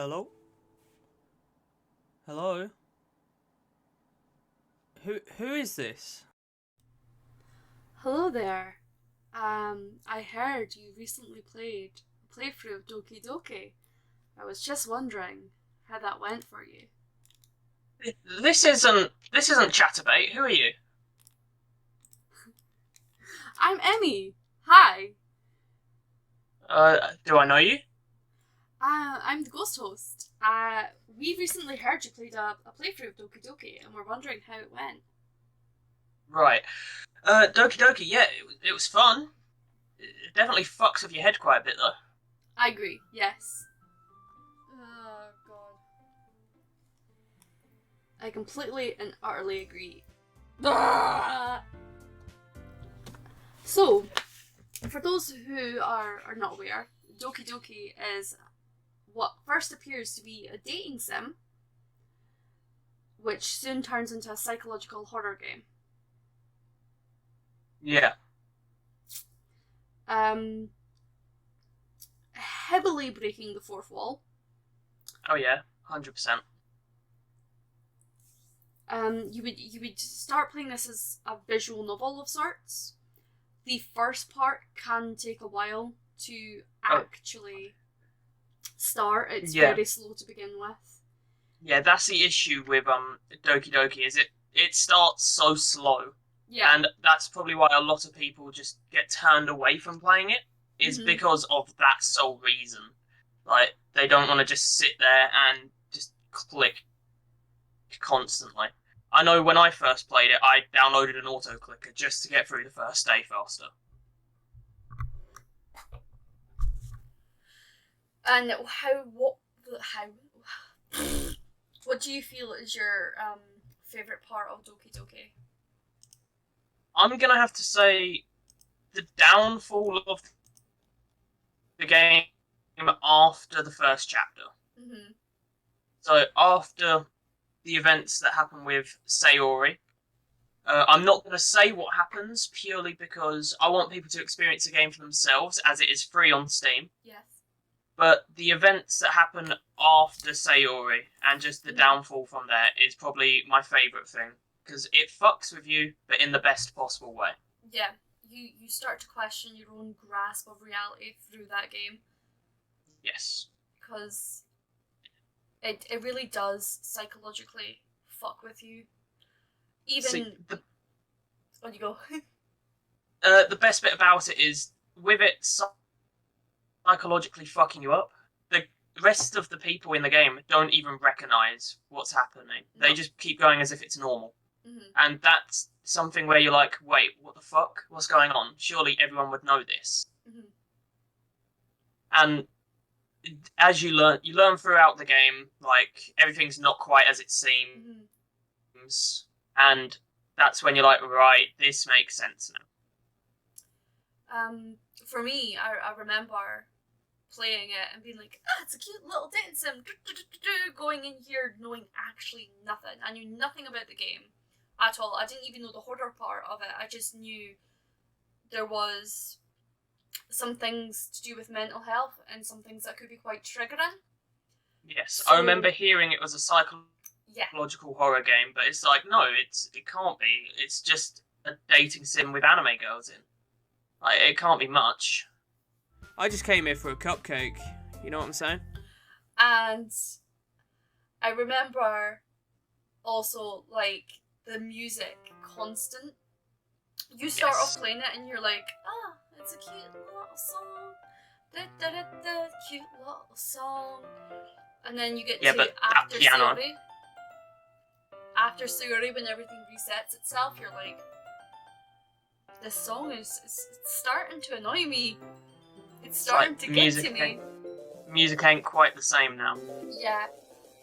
Hello? Hello? Who is this? Hello there. I heard you recently played a playthrough of Doki Doki. I was just wondering how that went for you. This isn't Chatterbait. Who are you? I'm Emmy. Hi. Do I know you? I'm the ghost host. We recently heard you played a playthrough of Doki Doki, and we're wondering how it went. Right. Doki Doki. Yeah, it was fun. It definitely fucks with your head quite a bit though. I agree. Yes. Oh God. I completely and utterly agree. So, for those who are not aware, Doki Doki is what first appears to be a dating sim, which soon turns into a psychological horror game. Yeah. Heavily breaking the fourth wall. Oh yeah. 100%. You would start playing this as a visual novel of sorts. The first part can take a while to actually start. It's very slow to begin with. Yeah, that's the issue with Doki Doki is it starts so slow. Yeah. And that's probably why a lot of people just get turned away from playing it, is because of that sole reason. Like, they don't want to just sit there and just click constantly. I know when I first played it, I downloaded an auto-clicker just to get through the first day faster. And what do you feel is your favorite part of Doki Doki? I'm going to have to say the downfall of the game after the first chapter. Mm-hmm. So after the events that happen with Sayori, I'm not going to say what happens purely because I want people to experience the game for themselves, as it is free on Steam. Yes. But the events that happen after Sayori and just the downfall from there is probably my favourite thing, because it fucks with you, but in the best possible way. Yeah, you start to question your own grasp of reality through that game. Yes. Because it really does psychologically fuck with you. Even on you go. The best bit about it is with it psychologically fucking you up, the rest of the people in the game don't even recognise what's happening. No. They just keep going as if it's normal. Mm-hmm. And that's something where you're like, wait, what the fuck? What's going on? Surely everyone would know this. Mm-hmm. And as you learn throughout the game, like, everything's not quite as it seems. Mm-hmm. And that's when you're like, right, this makes sense now. For me, I remember playing it and being like, it's a cute little dating sim, going in here knowing actually nothing. I knew nothing about the game at all. I didn't even know the horror part of it. I just knew there was some things to do with mental health and some things that could be quite triggering. Yes, so, I remember hearing it was a psychological horror game, but it's like, no, it can't be. It's just a dating sim with anime girls in. Like, it can't be much. I just came here for a cupcake. You know what I'm saying? And I remember also, like, the music constant. You start off playing it and you're like, it's a cute little song. Da-da-da-da, cute little song. And then you get to after Sayori. After Sayori, when everything resets itself, you're like, this song is starting to annoy me. It's starting to get to me. Music ain't quite the same now. Yeah.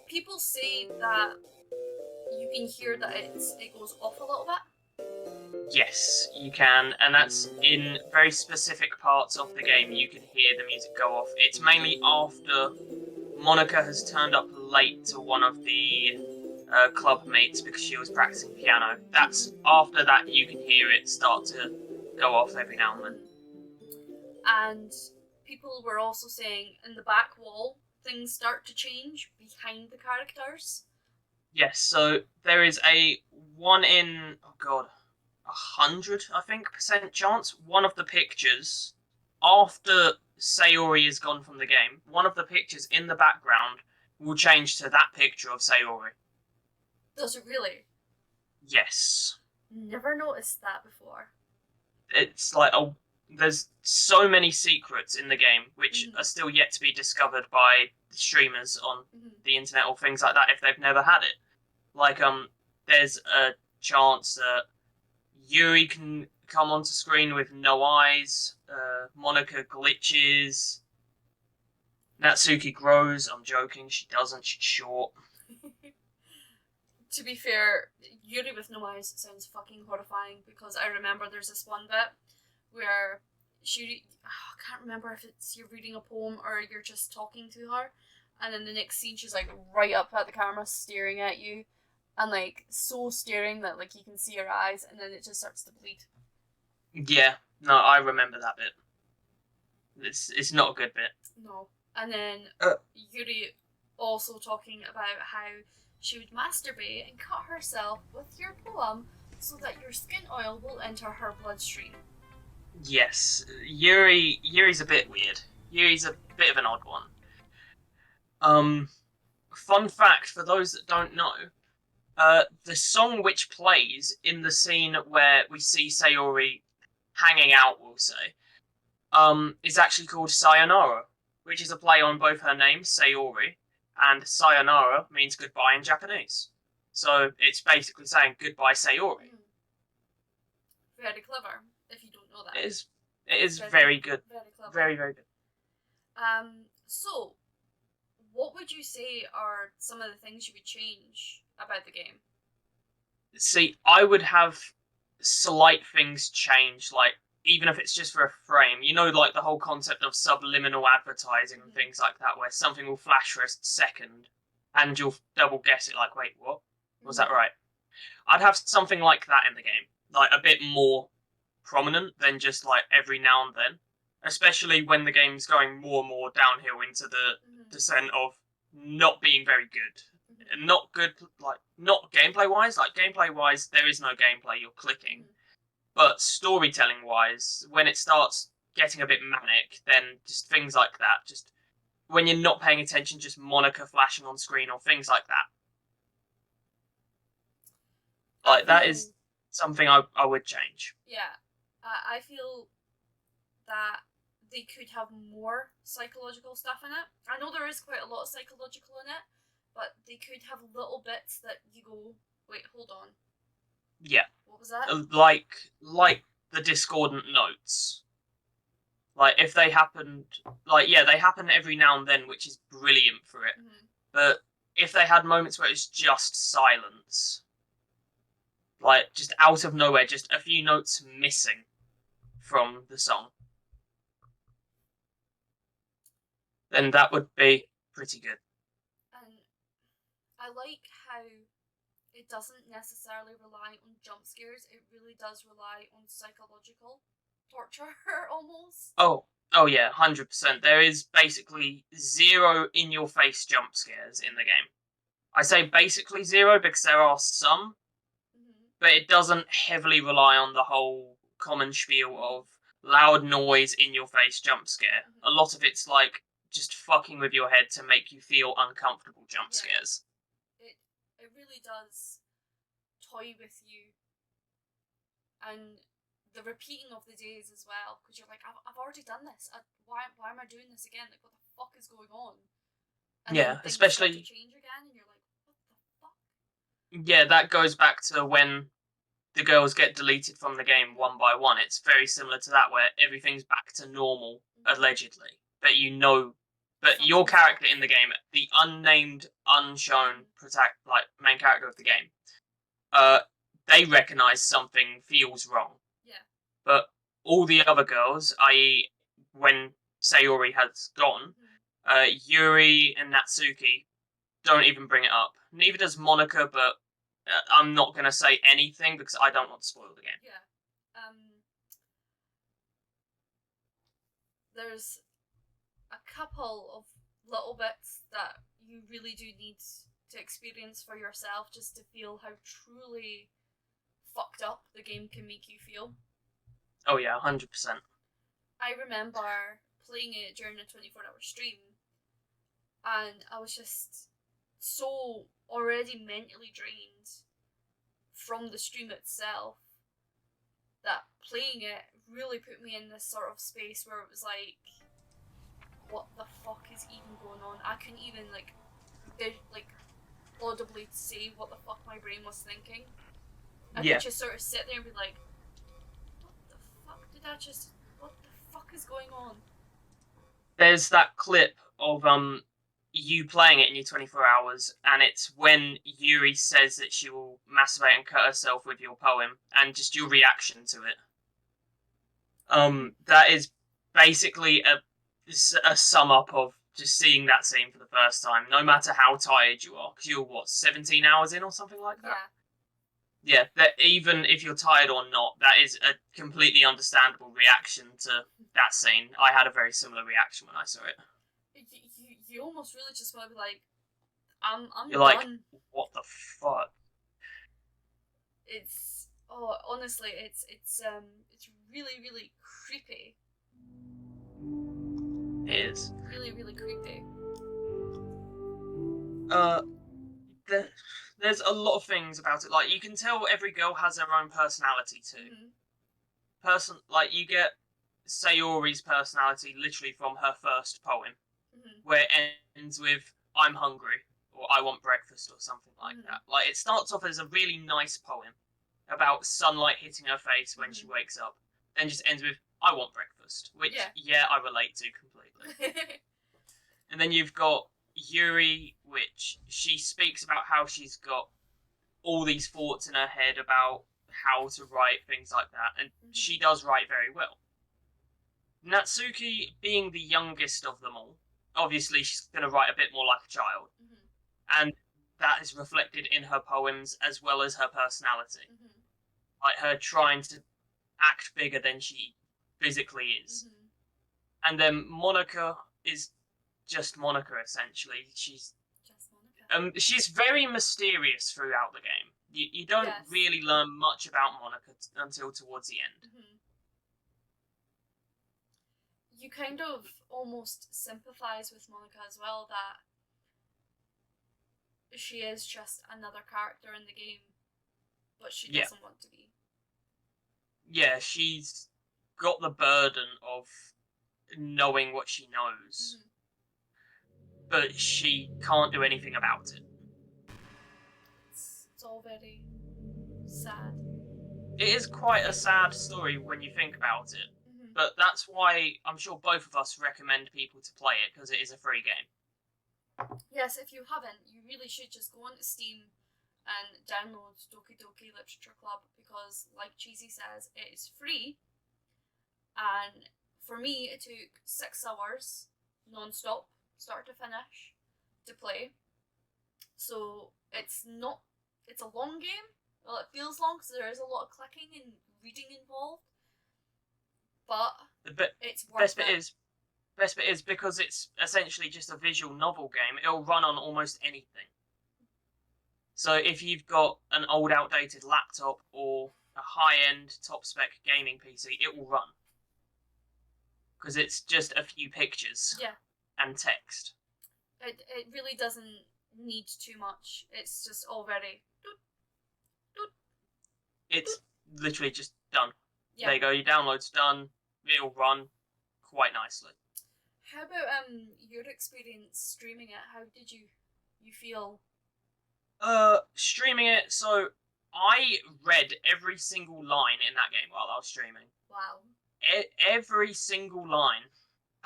People say that you can hear that it goes off a little bit. Yes, you can, and that's in very specific parts of the game you can hear the music go off. It's mainly after Monica has turned up late to one of the club mates because she was practicing piano. That's after that you can hear it start to go off every now and then. And people were also saying in the back wall things start to change behind the characters. Yes, so there is a 1 in, oh god, 100, I think, % chance one of the pictures, after Sayori is gone from the game, one of the pictures in the background will change to that picture of Sayori. Does it really? Yes. Never noticed that before. It's like there's so many secrets in the game which Mhm. are still yet to be discovered by streamers on Mhm. the internet or things like that if they've never had it. Like, there's a chance that Yuri can come onto screen with no eyes, Monica glitches, Natsuki grows. I'm joking, she doesn't, she's short. To be fair, Yuri with no eyes sounds fucking horrifying because I remember there's this one bit where I can't remember if it's you're reading a poem or you're just talking to her, and then the next scene she's like right up at the camera staring at you, and like so staring that like you can see her eyes, and then it just starts to bleed. Yeah, no, I remember that bit. It's not a good bit. No. And then Yuri also talking about how she would masturbate and cut herself with your poem so that your skin oil will enter her bloodstream. Yes, Yuri's a bit weird. Yuri's a bit of an odd one. Fun fact for those that don't know, the song which plays in the scene where we see Sayori hanging out, we'll say, is actually called Sayonara, which is a play on both her name, Sayori, and Sayonara means goodbye in Japanese. So it's basically saying goodbye, Sayori. Very clever, if you don't know that. It is very good. Very clever. Very, very good. So, what would you say are some of the things you would change about the game? See, I would have slight things change, like, even if it's just for a frame. You know, like the whole concept of subliminal advertising and things like that, where something will flash for a second and you'll double guess it, like, wait, what? Was that right? I'd have something like that in the game, like a bit more prominent than just like every now and then, especially when the game's going more and more downhill into the descent of not being very good. Not good, like, not gameplay wise. Like, gameplay wise, there is no gameplay, you're clicking. But storytelling wise, when it starts getting a bit manic, then just things like that. Just when you're not paying attention, just Monica flashing on screen or things like that. Like, that is something I would change. Yeah. I feel that they could have more psychological stuff in it. I know there is quite a lot of psychological in it, but they could have little bits that you go, wait, hold on. Yeah. What was that? Like the discordant notes. Like, if they happened, like, yeah, they happen every now and then, which is brilliant for it. But if they had moments where it's just silence, like, just out of nowhere, just a few notes missing from the song, then that would be pretty good. And I like how it doesn't necessarily rely on jump scares. It really does rely on psychological torture, almost. Oh yeah, 100%. There is basically 0 in-your-face jump scares in the game. I say basically 0 because there are some, but it doesn't heavily rely on the whole common spiel of loud noise in your face jump scare. A lot of it's like just fucking with your head to make you feel uncomfortable jump scares. It really does toy with you, and the repeating of the days as well, because you're like, I've already done this. Why am I doing this again? Like, what the fuck is going on? And yeah, then especially start to change again, and you're like, what the fuck? Yeah, that goes back to when the girls get deleted from the game one by one. It's very similar to that, where everything's back to normal, allegedly. But your character in the game, the unnamed, unshown main character of the game, they recognise something feels wrong. Yeah. But all the other girls, i.e., when Sayori has gone, Yuri and Natsuki don't even bring it up. Neither does Monica, but I'm not going to say anything because I don't want to spoil the game. Yeah. There's a couple of little bits that you really do need to experience for yourself just to feel how truly fucked up the game can make you feel. Oh yeah, 100%. I remember playing it during a 24-hour stream, and I was just so already mentally drained from the stream itself that playing it really put me in this sort of space where it was like, what the fuck is even going on? I couldn't even like audibly say what the fuck my brain was thinking. I Yeah. could just sort of sit there and be like, what the fuck did I just... What the fuck is going on? There's that clip of you playing it in your 24 hours, and it's when Yuri says that she will masturbate and cut herself with your poem, and just your reaction to it. That is basically a sum up of just seeing that scene for the first time, no matter how tired you are, because you're, 17 hours in or something like that? Yeah, that even if you're tired or not, that is a completely understandable reaction to that scene. I had a very similar reaction when I saw it. You almost really just want to be like, I'm You're done. like, what the fuck? It's honestly, it's really, really creepy. It is. Really, really creepy. There's a lot of things about it. Like, you can tell every girl has her own personality too. Mm-hmm. Like, you get Sayori's personality literally from her first poem, where it ends with "I'm hungry" or "I want breakfast" or something like that. Like, it starts off as a really nice poem about sunlight hitting her face when she wakes up, then just ends with "I want breakfast," which I relate to completely. And then you've got Yuri, which she speaks about how she's got all these thoughts in her head about how to write, things like that, and she does write very well. Natsuki, being the youngest of them all, obviously she's going to write a bit more like a child, and that is reflected in her poems as well as her personality. Like her trying to act bigger than she physically is. And then Monica is just Monica, essentially. She's Just Monica. She's very mysterious throughout the game. You don't really learn much about Monica until towards the end. You kind of almost sympathise with Monica as well, that she is just another character in the game, but she doesn't want to be. Yeah, she's got the burden of knowing what she knows, but she can't do anything about it. It's all very sad. It is quite a sad story when you think about it, but that's why I'm sure both of us recommend people to play it, because it is a free game. Yes, if you haven't, you really should just go onto Steam and download Doki Doki Literature Club, because, like Cheesy says, it is free. And for me, it took 6 hours non-stop, start to finish, to play. So it's a long game. Well, it feels long because there is a lot of clicking and reading involved, but it's worth it. Best bit is because it's essentially just a visual novel game, it'll run on almost anything. So if you've got an old outdated laptop or a high-end top-spec gaming PC, it will run. Because it's just a few pictures and text. It really doesn't need too much. It's just all very... It's literally just done. Yeah. There you go, your download's done. It'll run quite nicely. How about your experience streaming it? How did you feel? Streaming it, so I read every single line in that game while I was streaming. Wow. Every single line,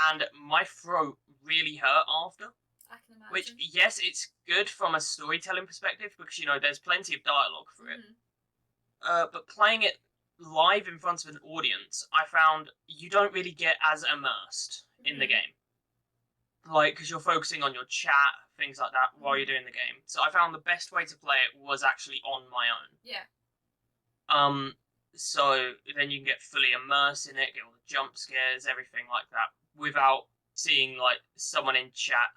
and my throat really hurt after. I can imagine. Which, yes, it's good from a storytelling perspective, because, there's plenty of dialogue for it. But playing it live in front of an audience, I found you don't really get as immersed in the game. Like, because you're focusing on your chat, things like that, while you're doing the game. So I found the best way to play it was actually on my own. Yeah. So then you can get fully immersed in it, get all the jump scares, everything like that, without seeing, like, someone in chat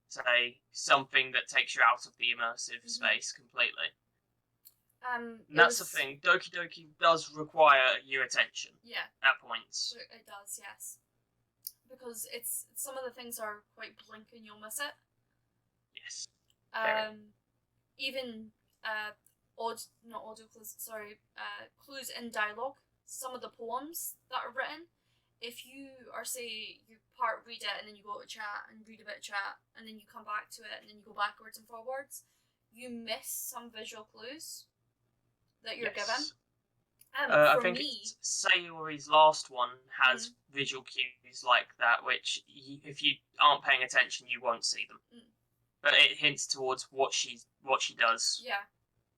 say, something that takes you out of the immersive space completely. And that's the thing. Doki Doki does require your attention. Yeah. At points. It does, yes. Because it's some of the things are quite blink and you'll miss it. Yes. Even clues in dialogue. Some of the poems that are written, if you are, say, you read it and then you go to chat and read a bit of chat and then you come back to it and then you go backwards and forwards, you miss some visual clues that you're given. I think Sayori's last one has visual cues like that, which if you aren't paying attention, you won't see them. But it hints towards what she does. Yeah.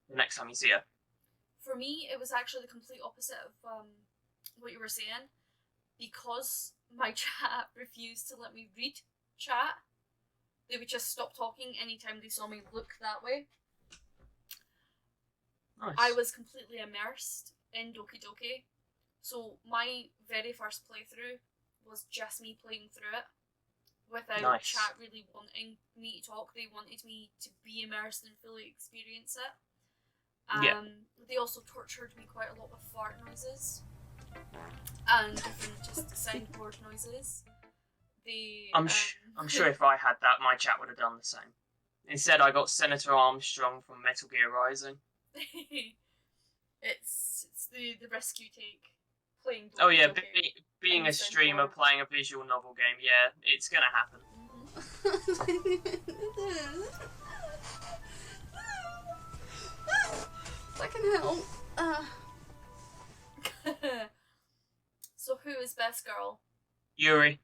The next time you see her. For me, it was actually the complete opposite of what you were saying, because my chat refused to let me read chat. They would just stop talking anytime they saw me look that way. Nice. I was completely immersed in Doki Doki. So my very first playthrough was just me playing through it without chat really wanting me to talk. They wanted me to be immersed and fully experience it. They also tortured me quite a lot with fart noises and different just soundboard noises. I'm sure if I had that, my chat would have done the same. Instead, I got Senator Armstrong from Metal Gear Rising. It's the risk you take playing Doki Oh yeah, Doki being a streamer playing a visual novel game, yeah, it's gonna happen. Fucking hell. So who is best girl? Yuri.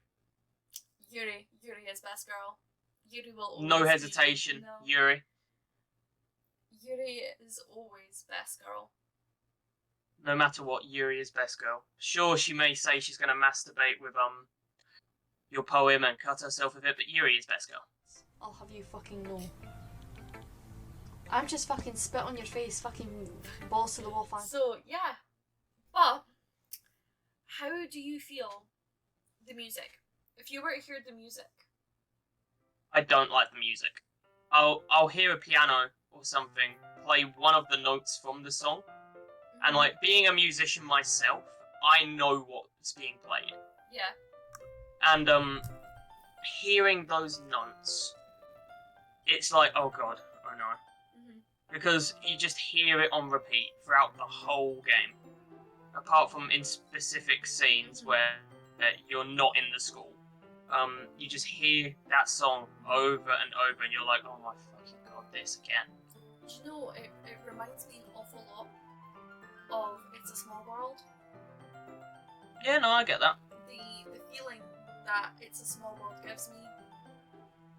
Yuri is best girl. Yuri will always No hesitation. Yuri. Yuri is always best girl. No matter what, Yuri is best girl. Sure, she may say she's going to masturbate with your poem and cut herself with it, but Yuri is best girl. I'll have you fucking know. I'm just fucking spit on your face, fucking balls to the wall fan. So, yeah. But, how do you feel the music? If you were to hear the music. I don't like the music. I'll hear a piano or something play one of the notes from the song, and like being a musician myself, I know what's being played. Yeah. And hearing those notes, it's like, oh god, oh no. Because you just hear it on repeat throughout the whole game. Apart from in specific scenes where you're not in the school. You just hear that song over and over and you're like, oh my fucking god, this again. Do you know, it reminds me an awful lot of It's a Small World. Yeah, no, I get that. The feeling that It's a Small World gives me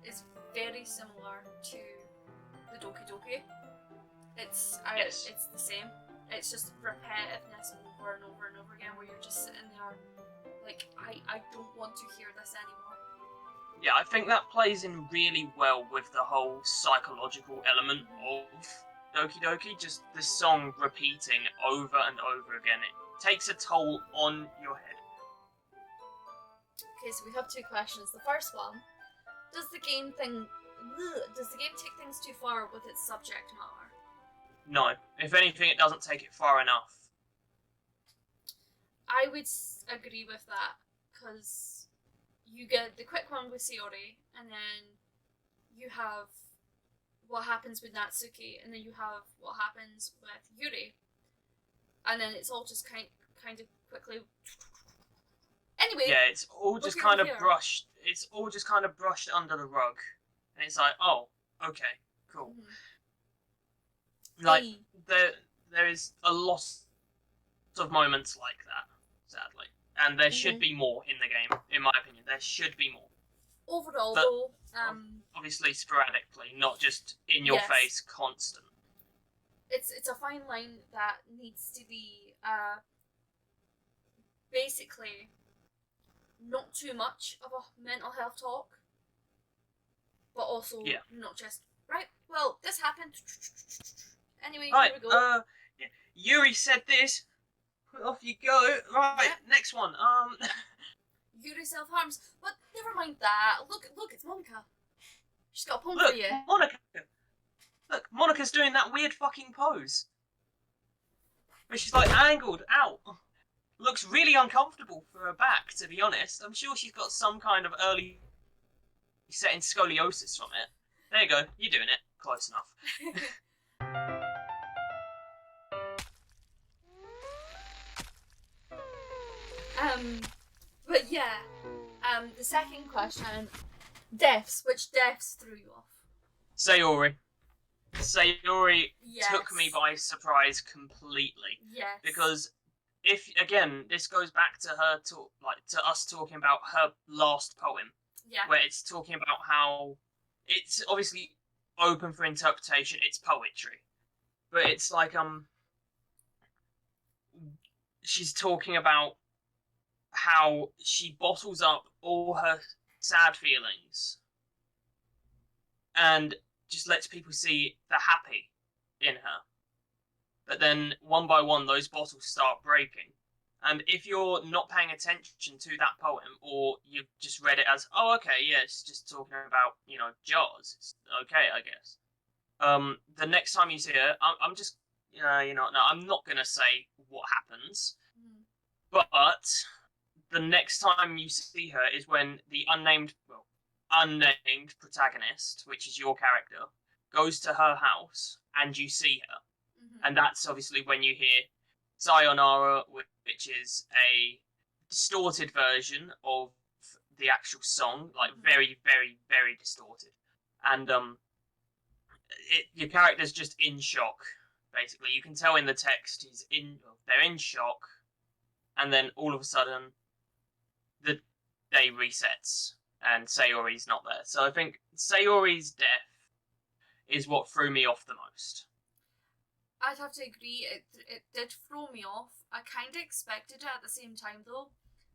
is very similar to the Doki Doki. It's the same. It's just repetitiveness over and over and over again, where you're just sitting there like, I don't want to hear this anymore. Yeah, I think that plays in really well with the whole psychological element of Doki Doki. Just the song repeating over and over again. It takes a toll on your head. Okay, so we have two questions. The first one, does the game take things too far with its subject matter? No. If anything, it doesn't take it far enough. I would agree with that, because you get the quick one with Sayori, and then you have what happens with Natsuki, and then you have what happens with Yuri, and then it's all just kind of quickly. Anyway. Yeah, it's all just kind of brushed. It's all just kind of brushed under the rug, and it's like, oh, okay, cool. Like there is a lot of moments like that, sadly, and there should be more in the game. In my opinion, there should be more. Overall, but, though, obviously sporadically, not just in your face, constant. It's a fine line that needs to be basically not too much of a mental health talk, but also not just right. Well, this happened. Anyway, right, here we go. Yuri said this. Off you go. Right, next one. Yuri self-harms. But never mind that. Look, it's Monica. She's got a poem Look, for you. Monica. Look, Monica's doing that weird fucking pose. Where she's like angled out. Looks really uncomfortable for her back, to be honest. I'm sure she's got some kind of early setting scoliosis from it. There you go, you're doing it. Close enough. But yeah, the second question, deaths. Which deaths threw you off? Sayori. Sayori Yes. took me by surprise completely. Yes. Because if, again, this goes back to her to us talking about her last poem, yeah. where it's talking about how it's obviously open for interpretation, it's poetry. But it's like, she's talking about how she bottles up all her sad feelings and just lets people see the happy in her. But then, one by one, those bottles start breaking. And if you're not paying attention to that poem, or you've just read it as, oh, okay, yeah, it's just talking about, jars, it's okay, I guess. The next time you see her, I'm just, no, I'm not going to say what happens. But the next time you see her is when the unnamed protagonist, which is your character, goes to her house and you see her. And that's obviously when you hear Sayonara, which is a distorted version of the actual song, like very, very, very distorted. And your character's just in shock, basically. You can tell in the text they're in shock, and then all of a sudden the day resets and Sayori's not there. So I think Sayori's death is what threw me off the most. I'd have to agree, it did throw me off. I kind of expected it at the same time though.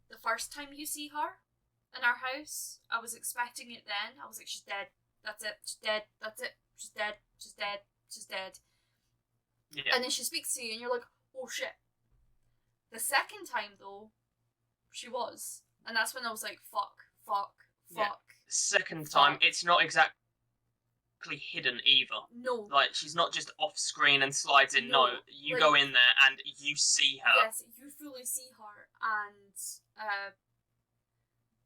The first time you see her in our house, I was expecting it then. I was like, she's dead. That's it. She's dead. That's it. She's dead. She's dead. She's dead. Yeah. And then she speaks to you and you're like, oh shit. The second time though, she was. And that's when I was like, fuck. Yeah. The second time, it's not exactly hidden either. No. Like, she's not just off screen and slides in. No, you go in there and you see her. Yes, you fully see her. And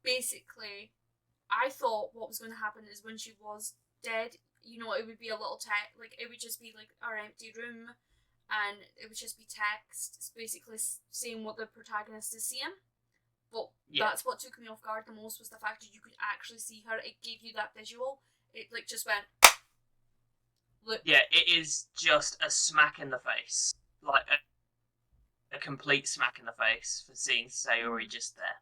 basically, I thought what was going to happen is when she was dead, it would be a little it would just be like our empty room, and it would just be text. It's basically saying what the protagonist is seeing. But that's what took me off guard the most, was the fact that you could actually see her. It gave you that visual. It just went. Look. Yeah, it is just a smack in the face, like a complete smack in the face for seeing Sayori just there.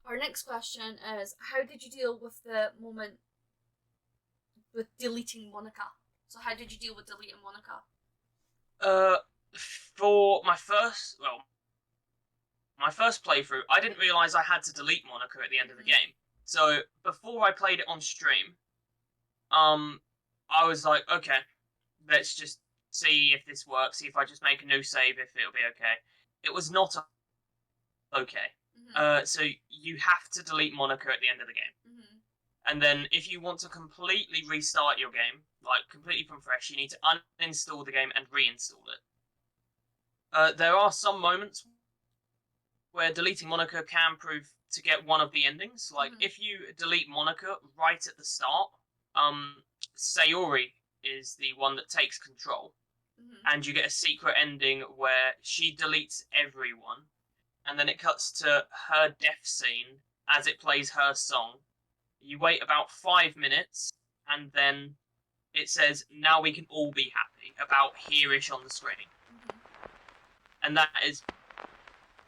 Our next question is, how did you deal with the moment with deleting Monica? So how did you deal with deleting Monica? For my first playthrough, I didn't realise I had to delete Monica at the end of the game. So before I played it on stream, I was like, okay, let's just see if this works, see if I just make a new save, if it'll be okay. It was not okay. So you have to delete Monica at the end of the game. And then if you want to completely restart your game, like completely from fresh, you need to uninstall the game and reinstall it. There are some moments where deleting Monica can prove to get one of the endings. Like, if you delete Monica right at the start, Sayori is the one that takes control. And you get a secret ending where she deletes everyone, and then it cuts to her death scene as it plays her song. You wait about 5 minutes, and then it says, now we can all be happy, about here-ish on the screen. And that is...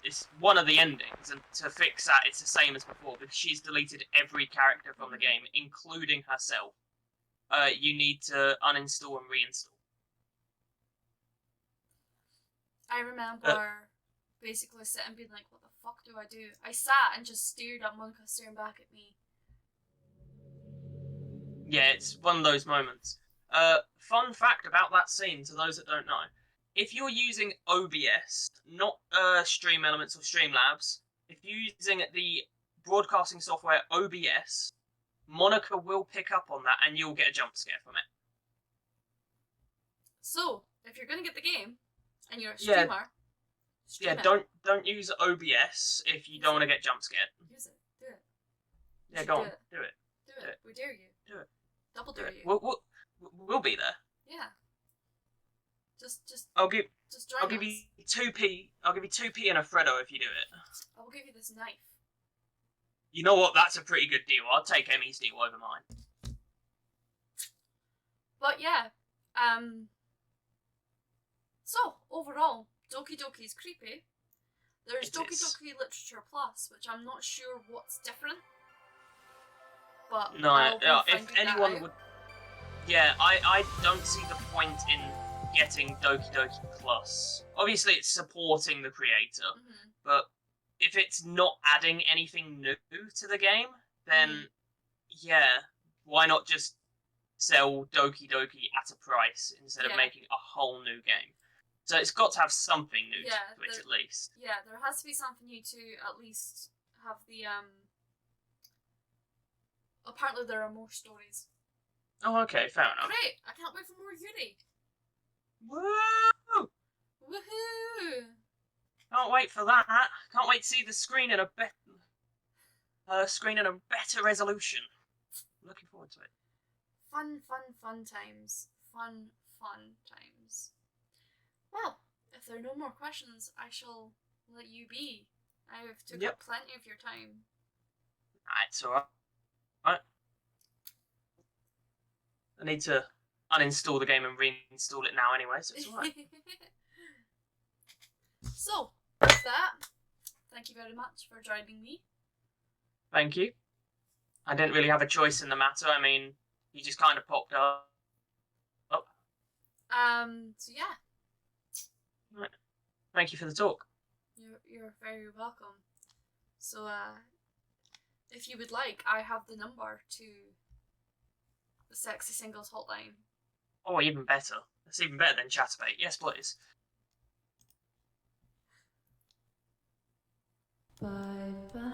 it's one of the endings, and to fix that, it's the same as before, because she's deleted every character from the game, including herself. You need to uninstall and reinstall. I remember basically sitting and being like, what the fuck do I do? I sat and just stared at Monica staring back at me. Yeah, it's one of those moments. Fun fact about that scene, to those that don't know. If you're using OBS, not Stream Elements or Streamlabs, if you're using the broadcasting software OBS, Monica will pick up on that, and you'll get a jump scare from it. So, if you're gonna get the game, and you're a Yeah. streamer, stream Yeah, it. don't use OBS if you don't want to get jump scared. Use it. Do it. You Yeah, should go do on, it. do it. Do Do it. it. We dare you. Do it. Double Do dare it. you. We'll be there. Yeah. Just I'll give join you us. 2p. I'll give you 2p and a Freddo if you do it. I will give you this knife. You know what? That's a pretty good deal. I'll take Emmy's deal over mine. But yeah, so overall, Doki Doki is creepy. There's It Doki is. Doki Literature Plus, which I'm not sure what's different. But No, I'll be if finding that anyone out. would... Yeah, I don't see the point in getting Doki Doki Plus. Obviously, it's supporting the creator, Mhm. but if it's not adding anything new to the game, then yeah, why not just sell Doki Doki at a price instead Yeah. of making a whole new game? So it's got to have something new Yeah, to it the- at least. Yeah, there has to be something new to at least have the Apparently there are more stories. Oh, okay, fair enough. Great! I can't wait for more Yuri. Woo! Woohoo! Can't wait for that. Can't wait to see the screen in a better resolution. Looking forward to it. Fun times. Fun times. Well, if there are no more questions, I shall let you be. I have took Yep. up plenty of your time. It's alright. Right. I need to uninstall the game and reinstall it now anyway, so it's alright. So, with that, thank you very much for joining me. Thank you. I didn't really have a choice in the matter. I mean, you just kind of popped up. So yeah, Right. Thank you for the talk. you're very welcome. So, if you would like, I have the number to the Sexy Singles Hotline. Oh, even better. That's even better than Chatterbait. Yes, please. Bye bye.